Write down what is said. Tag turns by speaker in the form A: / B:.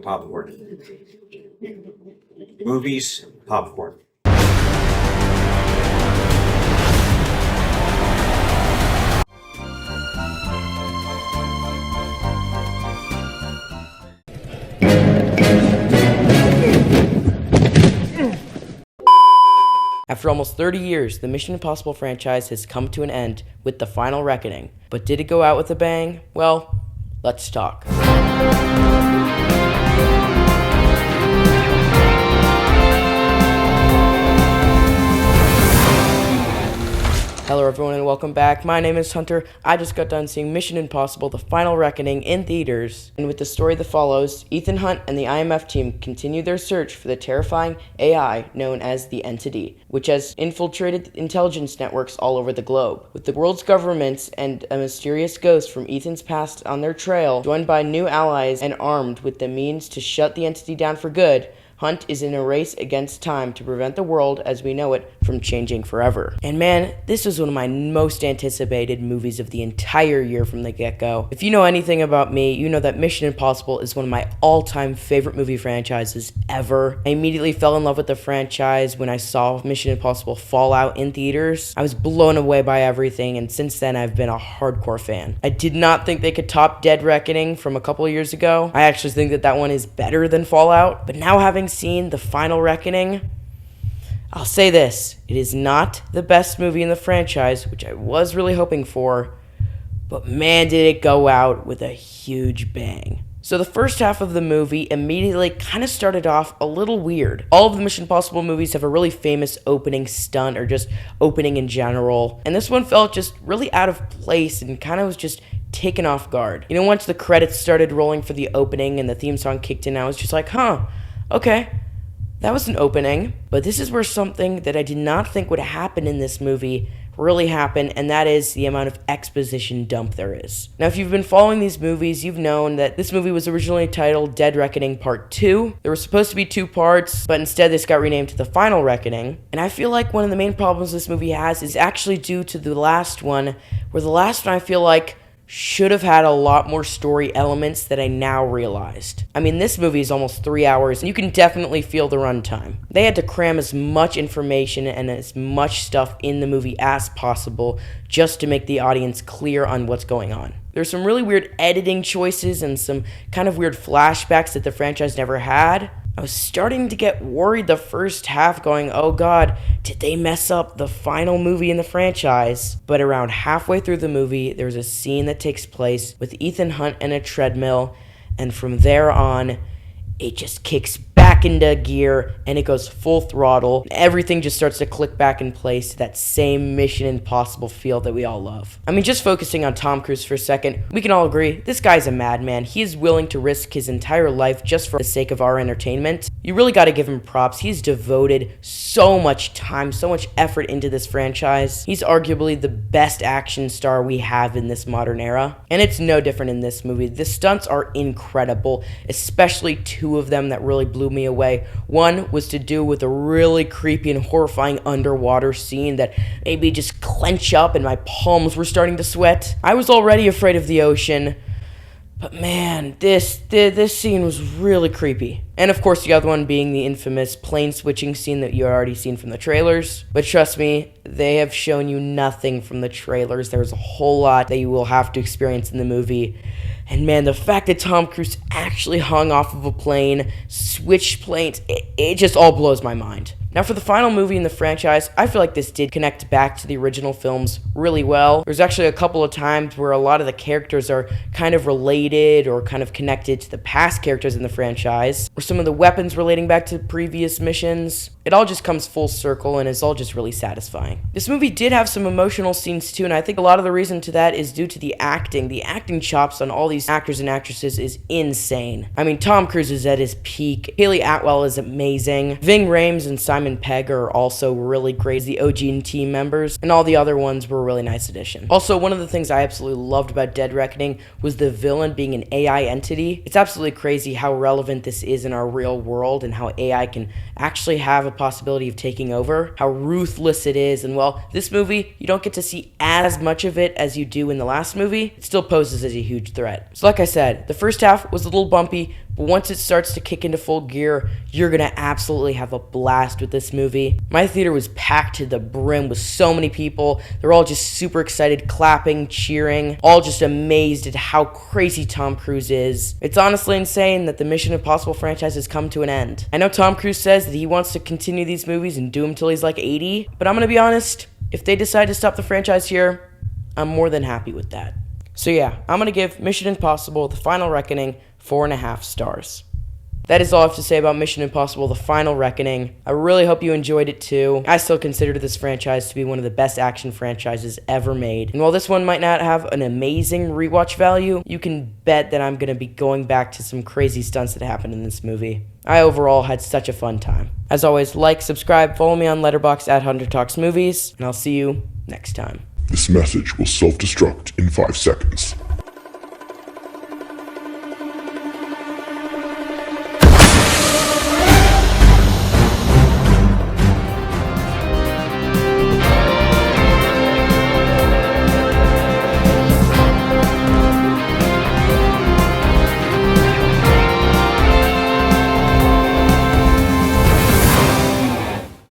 A: popcorn. Movies, popcorn.
B: After almost 30 years, the Mission Impossible franchise has come to an end with The Final Reckoning. But did it go out with a bang? Well, let's talk. Hello everyone and welcome back. My name is Hunter. I just got done seeing Mission Impossible The Final Reckoning in theaters. And with the story that follows, Ethan Hunt and the IMF team continue their search for the terrifying AI known as the Entity, which has infiltrated intelligence networks all over the globe. With the world's governments and a mysterious ghost from Ethan's past on their trail, joined by new allies and armed with the means to shut the Entity down for good, Hunt is in a race against time to prevent the world as we know it from changing forever. And man, this was one of my most anticipated movies of the entire year from the get-go. If you know anything about me, you know that Mission Impossible is one of my all-time favorite movie franchises ever. I immediately fell in love with the franchise when I saw Mission Impossible Fallout in theaters. I was blown away by everything, and since then I've been a hardcore fan. I did not think they could top Dead Reckoning from a couple of years ago. I actually think that one is better than Fallout, but now having seen The Final Reckoning, I'll say this, it is not the best movie in the franchise, which I was really hoping for, but man did it go out with a huge bang. So the first half of the movie immediately kind of started off a little weird. All of the Mission Impossible movies have a really famous opening stunt or just opening in general, and this one felt just really out of place and kind of was just taken off guard. You know, once the credits started rolling for the opening and the theme song kicked in, I was just like, okay, that was an opening, but this is where something that I did not think would happen in this movie really happened, and that is the amount of exposition dump there is. Now, if you've been following these movies, you've known that this movie was originally titled Dead Reckoning Part 2. There were supposed to be 2 parts, but instead this got renamed to The Final Reckoning, and I feel like one of the main problems this movie has is actually due to the last one, where the last one I feel like should have had a lot more story elements that I now realized. I mean, this movie is almost 3 hours, and you can definitely feel the runtime. They had to cram as much information and as much stuff in the movie as possible just to make the audience clear on what's going on. There's some really weird editing choices and some kind of weird flashbacks that the franchise never had. I was starting to get worried the first half going, oh god, did they mess up the final movie in the franchise? But around halfway through the movie, there's a scene that takes place with Ethan Hunt and a treadmill, and from there on, it just kicks back into gear and it goes full throttle. Everything just starts to click back in place to that same Mission Impossible feel that we all love. I mean, just focusing on Tom Cruise for a second, we can all agree, this guy's a madman. He is willing to risk his entire life just for the sake of our entertainment. You really got to give him props. He's devoted so much time, so much effort into this franchise. He's arguably the best action star we have in this modern era. And it's no different in this movie. The stunts are incredible, especially 2 of them that really blew me away. One was to do with a really creepy and horrifying underwater scene that made me just clench up and my palms were starting to sweat. I was already afraid of the ocean, but man, this scene was really creepy. And of course the other one being the infamous plane switching scene that you already seen from the trailers. But trust me, they have shown you nothing from the trailers. There's a whole lot that you will have to experience in the movie. And man, the fact that Tom Cruise actually hung off of a plane, switched planes, it just all blows my mind. Now for the final movie in the franchise, I feel like this did connect back to the original films really well. There's actually a couple of times where a lot of the characters are kind of related or kind of connected to the past characters in the franchise, or some of the weapons relating back to previous missions. It all just comes full circle and it's all just really satisfying. This movie did have some emotional scenes too, and I think a lot of the reason to that is due to the acting. The acting chops on all these actors and actresses is insane. I mean, Tom Cruise is at his peak. Haley Atwell is amazing. Ving Rhames and Simon Pegg are also really great as the OG and team members, and all the other ones were a really nice addition. Also, one of the things I absolutely loved about Dead Reckoning was the villain being an AI entity. It's absolutely crazy how relevant this is in our real world and how AI can actually have a possibility of taking over, how ruthless it is, and well, this movie, you don't get to see as much of it as you do in the last movie. It still poses as a huge threat. So like I said, the first half was a little bumpy, but once it starts to kick into full gear, you're gonna absolutely have a blast with this movie. My theater was packed to the brim with so many people. They're all just super excited, clapping, cheering, all just amazed at how crazy Tom Cruise is. It's honestly insane that the Mission Impossible franchise has come to an end. I know Tom Cruise says that he wants to continue these movies and do them till he's like 80, but I'm gonna be honest, if they decide to stop the franchise here, I'm more than happy with that. So yeah, I'm gonna give Mission Impossible: The Final Reckoning 4.5 stars. That is all I have to say about Mission Impossible: The Final Reckoning. I really hope you enjoyed it too. I still consider this franchise to be one of the best action franchises ever made. And while this one might not have an amazing rewatch value, you can bet that I'm gonna be going back to some crazy stunts that happened in this movie. I overall had such a fun time. As always, like, subscribe, follow me on Letterboxd at Hunter Talks Movies, and I'll see you next time.
A: This message will self-destruct in 5 seconds.